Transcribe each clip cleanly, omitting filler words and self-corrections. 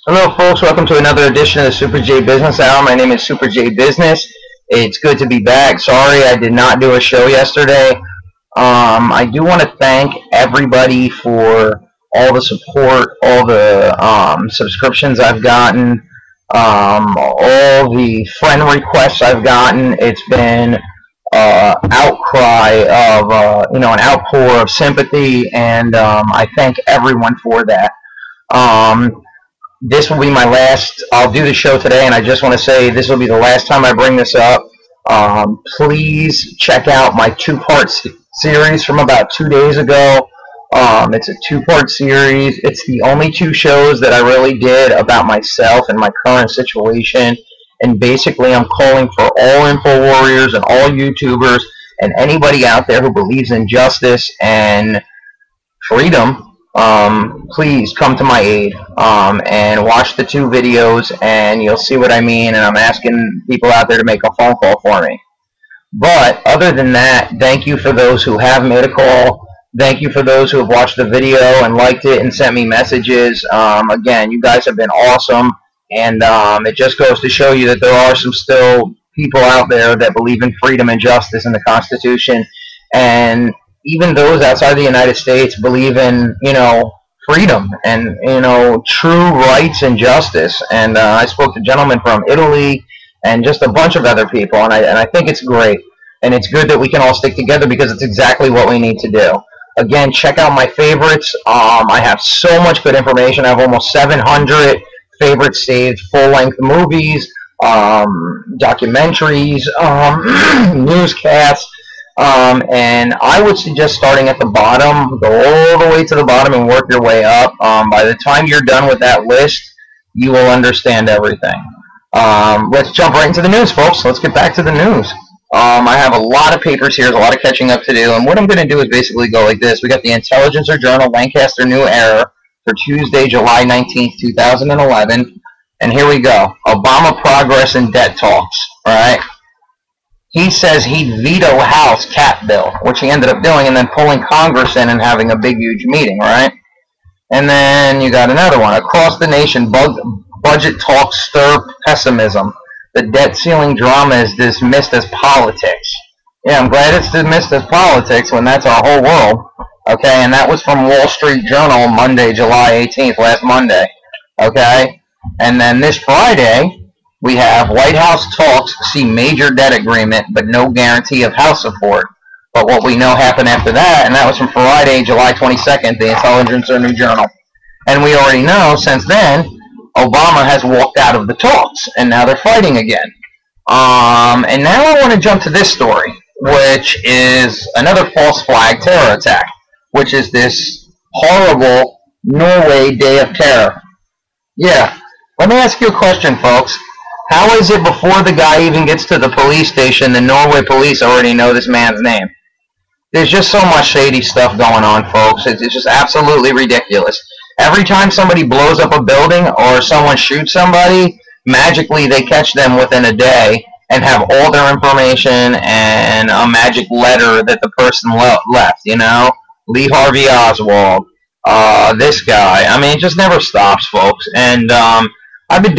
Hello, folks. Welcome to another edition of the Super J Business Hour. My name is Super J Business. It's good to be back. Sorry I did not do a show yesterday. I do want to thank everybody for all the support, all the subscriptions I've gotten, all the friend requests I've gotten. It's been outcry of an outpour of sympathy, and I thank everyone for that. This will be my last. I'll do the show today, and I just want to say this will be the last time I bring this up. Please check out my two-part series from about 2 days ago. It's a two-part series. It's the only two shows that I really did about myself and my current situation. And basically, I'm calling for all info warriors and all YouTubers and anybody out there who believes in justice and freedom. Please come to my aid and watch the two videos, and you'll see what I mean. And I'm asking people out there to make a phone call for me. But other than that, thank you for those who have made a call. Thank you for those who have watched the video and liked it and sent me messages. Again, you guys have been awesome, and it just goes to show you that there are some still people out there that believe in freedom and justice in the Constitution, and even those outside the United States believe in, freedom and, true rights and justice. And I spoke to gentlemen from Italy and just a bunch of other people, and I think it's great. And it's good that we can all stick together because it's exactly what we need to do. Again, check out my favorites. I have so much good information. I have almost 700 favorites saved, full-length movies, documentaries, newscasts. And I would suggest starting at the bottom, go all the way to the bottom and work your way up. By the time you're done with that list, you will understand everything. Let's jump right into the news, folks. Let's get back to the news. I have a lot of papers here, a lot of catching up to do, and what I'm going to do is basically go like this. We got the Intelligencer Journal Lancaster New Era for Tuesday, July 19th, 2011, and here we go. Obama progress in debt talks, all right? He says he'd veto House cap bill, which he ended up doing, and then pulling Congress in and having a big, huge meeting, right? And then you got another one. Across the nation, budget talks stir pessimism. The debt ceiling drama is dismissed as politics. Yeah, I'm glad it's dismissed as politics when that's our whole world. Okay, and that was from Wall Street Journal, Monday, July 18th, last Monday. Okay, and then this Friday, we have White House talks see major debt agreement, but no guarantee of House support. But what we know happened after that, and that was from Friday, July 22nd, the Intelligencer New Journal. And we already know since then, Obama has walked out of the talks, and now they're fighting again. And now I want to jump to this story, which is another false flag terror attack, which is this horrible Norway Day of Terror. Yeah, let me ask you a question, folks. How is it before the guy even gets to the police station, the Norway police already know this man's name? There's just so much shady stuff going on, folks. It's just absolutely ridiculous. Every time somebody blows up a building or someone shoots somebody, magically they catch them within a day and have all their information and a magic letter that the person left, Lee Harvey Oswald, this guy. I mean, it just never stops, folks. And I did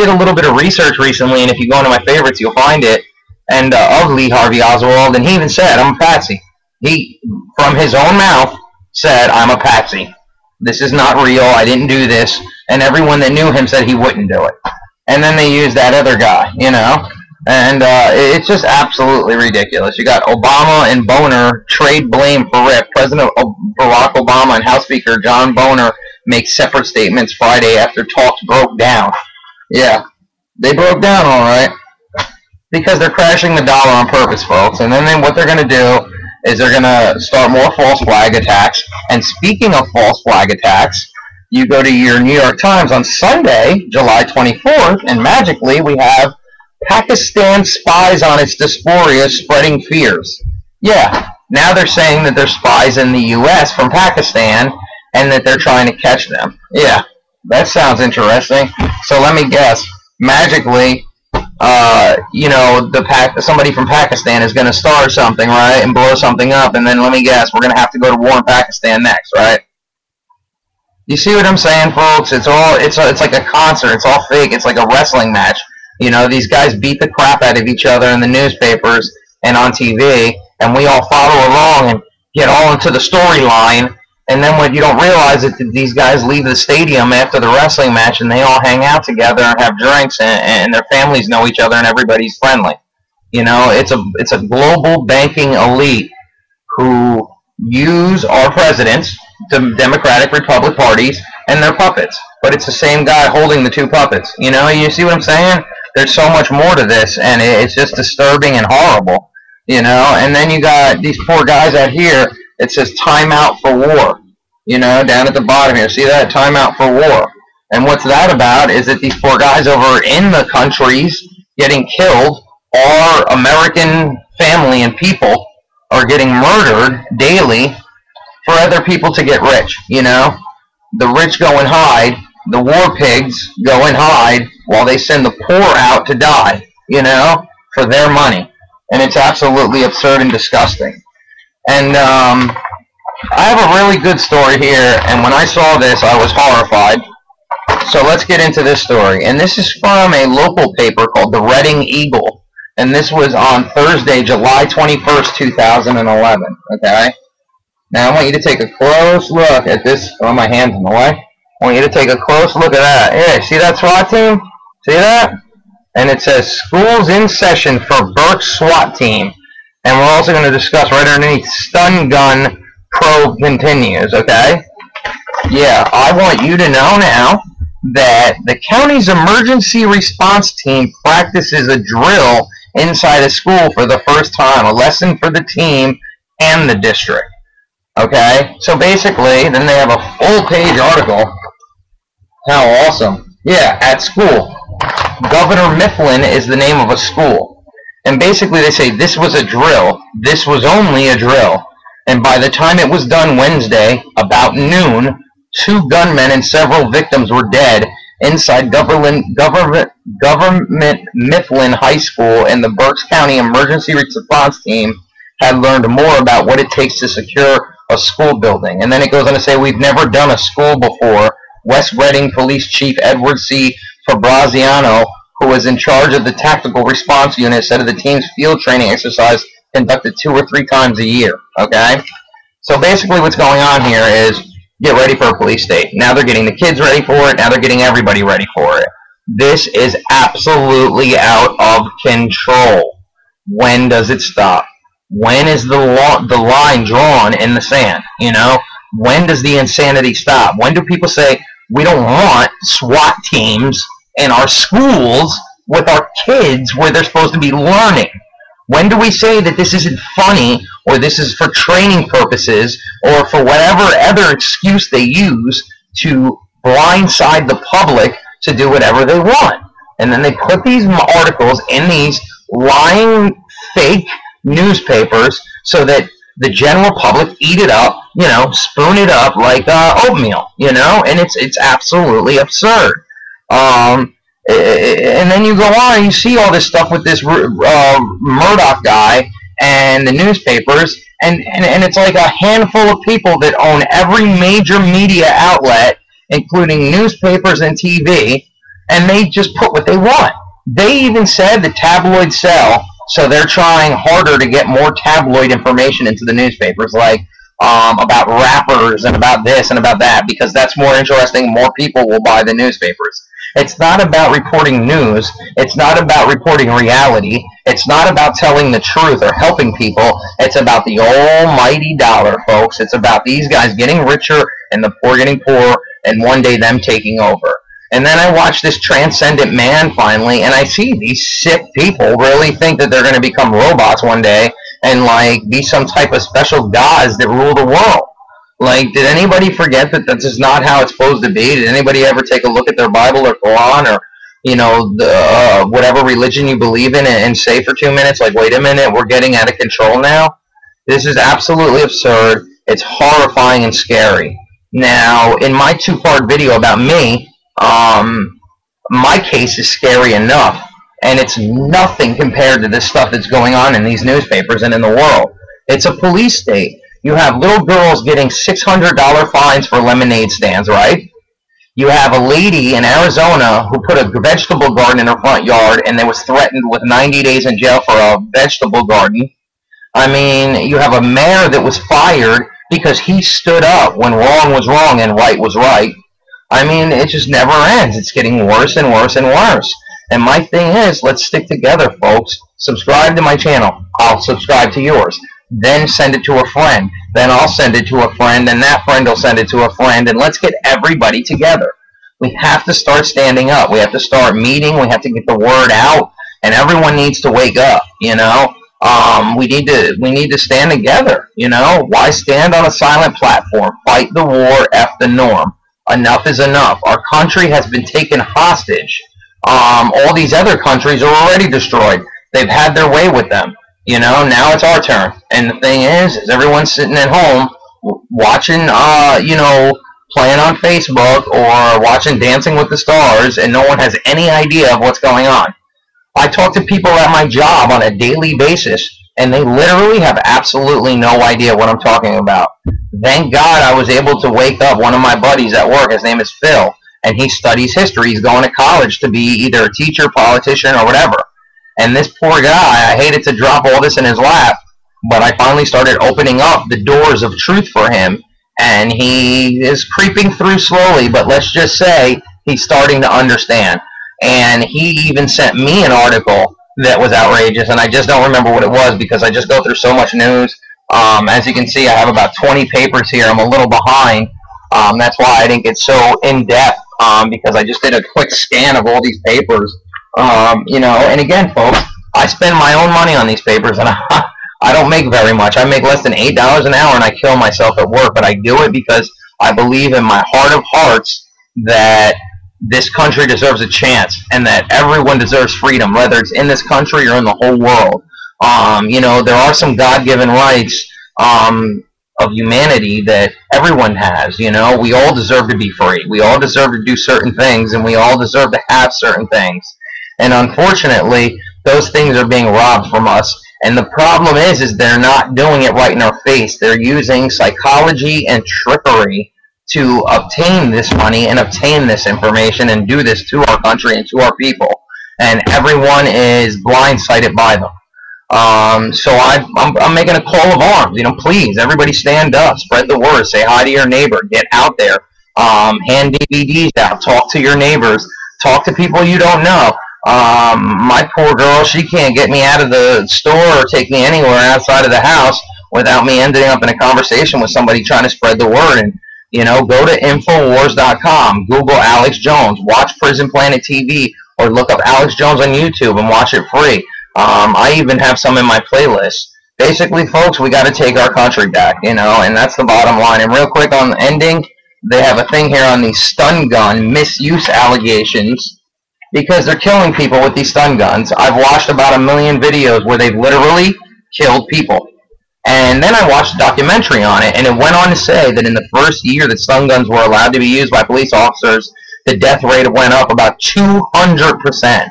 a little bit of research recently, and if you go into my favorites, you'll find it, and of Lee Harvey Oswald, and he even said, I'm a patsy. He, from his own mouth, said, I'm a patsy. This is not real. I didn't do this. And everyone that knew him said he wouldn't do it. And then they used that other guy, And it's just absolutely ridiculous. You got Obama and Boner trade blame for Rip. President Barack Obama and House Speaker John Boner make separate statements Friday after talks broke down. Yeah, they broke down all right. Because they're crashing the dollar on purpose, folks. And then what they're going to do is they're going to start more false flag attacks. And speaking of false flag attacks, you go to your New York Times on Sunday, July 24th, and magically we have Pakistan spies on its dysphoria spreading fears. Yeah, now they're saying that there's spies in the U.S. from Pakistan and that they're trying to catch them. Yeah, that sounds interesting. So let me guess. Magically, somebody from Pakistan is going to start something, right, and blow something up, and then let me guess, we're going to have to go to war in Pakistan next, right? You see what I'm saying, folks? It's like a concert. It's all fake. It's like a wrestling match. You know, these guys beat the crap out of each other in the newspapers and on TV, and we all follow along and get all into the storyline. And then what you don't realize is that these guys leave the stadium after the wrestling match, and they all hang out together and have drinks, and their families know each other, and everybody's friendly. You know, it's a global banking elite who use our presidents, the Democratic Republic parties, and their puppets. But it's the same guy holding the two puppets. You know, you see what I'm saying? There's so much more to this, and it's just disturbing and horrible. You know, and then you got these poor guys out here. It says time out for war. You know, down at the bottom here. See that? Time out for war. And what's that about is that these poor guys over in the countries getting killed, our American family and people are getting murdered daily for other people to get rich, you know? The rich go and hide, the war pigs go and hide while they send the poor out to die, you know, for their money. And it's absolutely absurd and disgusting. And I have a really good story here, and when I saw this, I was horrified. So let's get into this story. And this is from a local paper called the Reading Eagle. And this was on Thursday, July 21st, 2011, okay? Now, I want you to take a close look at this. Oh, my hand's in the way. I want you to take a close look at that. Yeah, see that SWAT team? See that? And it says, schools in session for Burke SWAT team. And we're also going to discuss right underneath, stun gun probe continues, okay? Yeah, I want you to know now that the county's emergency response team practices a drill inside a school for the first time, a lesson for the team and the district. Okay, so basically, then they have a full-page article. How awesome. Yeah, at school. Governor Mifflin is the name of a school. And basically they say this was a drill. This was only a drill. And by the time it was done Wednesday, about noon, 2 gunmen and several victims were dead inside Government Mifflin High School, and the Berks County Emergency Response Team had learned more about what it takes to secure a school building. And then it goes on to say, we've never done a school before. West Reading Police Chief Edward C. Fabraziano, who was in charge of the tactical response unit, said of the team's field training exercise conducted 2 or 3 times a year. Okay? So basically what's going on here is get ready for a police state. Now they're getting the kids ready for it. Now they're getting everybody ready for it. This is absolutely out of control. When does it stop? When is the line drawn in the sand? You know? When does the insanity stop? When do people say, we don't want SWAT teams in our schools with our kids where they're supposed to be learning? When do we say that this isn't funny, or this is for training purposes, or for whatever other excuse they use to blindside the public to do whatever they want? And then they put these articles in these lying, fake newspapers so that the general public eat it up, you know, spoon it up like oatmeal, you know, and it's absolutely absurd. And then you go on and you see all this stuff with this Murdoch guy and the newspapers, and it's like a handful of people that own every major media outlet, including newspapers and TV, and they just put what they want. They even said the tabloids sell, so they're trying harder to get more tabloid information into the newspapers, like about rappers and about this and about that, because that's more interesting. More people will buy the newspapers. It's not about reporting news. It's not about reporting reality. It's not about telling the truth or helping people. It's about the almighty dollar, folks. It's about these guys getting richer and the poor getting poorer, and one day them taking over. And then I watch this transcendent man finally, and I see these sick people really think that they're going to become robots one day and like be some type of special gods that rule the world. Like, did anybody forget that this is not how it's supposed to be? Did anybody ever take a look at their Bible or Quran or, you know, whatever religion you believe in and say for 2 minutes, like, wait a minute, we're getting out of control now? This is absolutely absurd. It's horrifying and scary. Now, in my 2-part video about me, my case is scary enough, and it's nothing compared to this stuff that's going on in these newspapers and in the world. It's a police state. You have little girls getting $600 fines for lemonade stands, right? You have a lady in Arizona who put a vegetable garden in her front yard and they was threatened with 90 days in jail for a vegetable garden. I mean, you have a mayor that was fired because he stood up when wrong was wrong and right was right. I mean, it just never ends. It's getting worse and worse and worse. And my thing is, let's stick together, folks. Subscribe to my channel. I'll subscribe to yours. Then send it to a friend. Then I'll send it to a friend, and that friend will send it to a friend, and let's get everybody together. We have to start standing up. We have to start meeting. We have to get the word out, and everyone needs to wake up, you know. We need to stand together, you know. Why stand on a silent platform? Fight the war, F the norm. Enough is enough. Our country has been taken hostage. All these other countries are already destroyed. They've had their way with them. You know, now it's our turn. And the thing is everyone's sitting at home watching, you know, playing on Facebook or watching Dancing with the Stars, and no one has any idea of what's going on. I talk to people at my job on a daily basis, and they literally have absolutely no idea what I'm talking about. Thank God I was able to wake up one of my buddies at work. His name is Phil, and he studies history. He's going to college to be either a teacher, politician, or whatever. And this poor guy, I hated to drop all this in his lap, but I finally started opening up the doors of truth for him, and he is creeping through slowly, but let's just say he's starting to understand. And he even sent me an article that was outrageous, and I just don't remember what it was because I just go through so much news. As you can see, I have about 20 papers here. I'm a little behind. That's why I didn't get so in-depth, because I just did a quick scan of all these papers. You know, and again, folks, I spend my own money on these papers, and I don't make very much. I make less than $8 an hour, and I kill myself at work, but I do it because I believe in my heart of hearts that this country deserves a chance, and that everyone deserves freedom, whether it's in this country or in the whole world. You know, there are some God-given rights of humanity that everyone has. You know, we all deserve to be free. We all deserve to do certain things, and we all deserve to have certain things. And unfortunately, those things are being robbed from us. And the problem is they're not doing it right in our face. They're using psychology and trickery to obtain this money and obtain this information and do this to our country and to our people. And everyone is blindsided by them. So I'm making a call of arms. You know, please, everybody stand up, spread the word, say hi to your neighbor, get out there, hand DVDs out, talk to your neighbors, talk to people you don't know. My poor girl, she can't get me out of the store or take me anywhere outside of the house without me ending up in a conversation with somebody trying to spread the word. And, you know, go to Infowars.com, Google Alex Jones, watch Prison Planet TV, or look up Alex Jones on YouTube and watch it free. I even have some in my playlist. Basically, folks, we got to take our country back, you know, and that's the bottom line. And real quick on the ending, they have a thing here on these stun gun misuse allegations, because they're killing people with these stun guns. I've watched about 1 million videos where they've literally killed people. And then I watched a documentary on it, and it went on to say that in the first year that stun guns were allowed to be used by police officers, the death rate went up about 200%.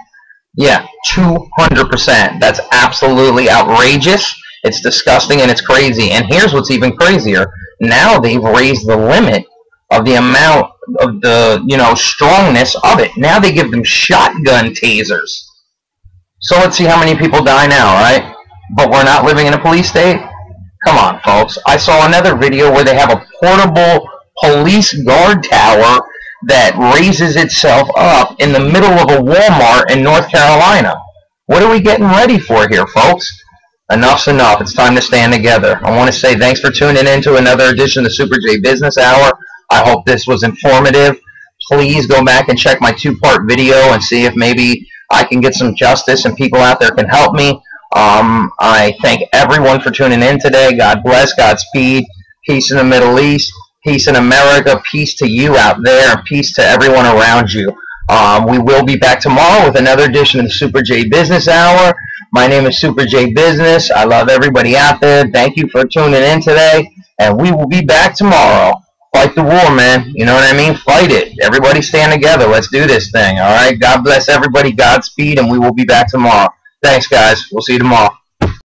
Yeah, 200%. That's absolutely outrageous. It's disgusting and it's crazy. And here's what's even crazier. Now they've raised the limit of the amount of the, you know, strongness of it. Now they give them shotgun tasers. So let's see how many people die now, right? But we're not living in a police state? Come on, folks. I saw another video where they have a portable police guard tower that raises itself up in the middle of a Walmart in North Carolina. What are we getting ready for here, folks? Enough's enough. It's time to stand together. I want to say thanks for tuning in to another edition of the Super J Business Hour. I hope this was informative. Please go back and check my 2-part video and see if maybe I can get some justice and people out there can help me. I thank everyone for tuning in today. God bless, Godspeed, peace in the Middle East, peace in America, peace to you out there, and peace to everyone around you. We will be back tomorrow with another edition of the Super J Business Hour. My name is Super J Business. I love everybody out there. Thank you for tuning in today, and we will be back tomorrow. Fight the war, man. You know what I mean? Fight it. Everybody stand together. Let's do this thing, all right? God bless everybody. Godspeed, and we will be back tomorrow. Thanks, guys. We'll see you tomorrow.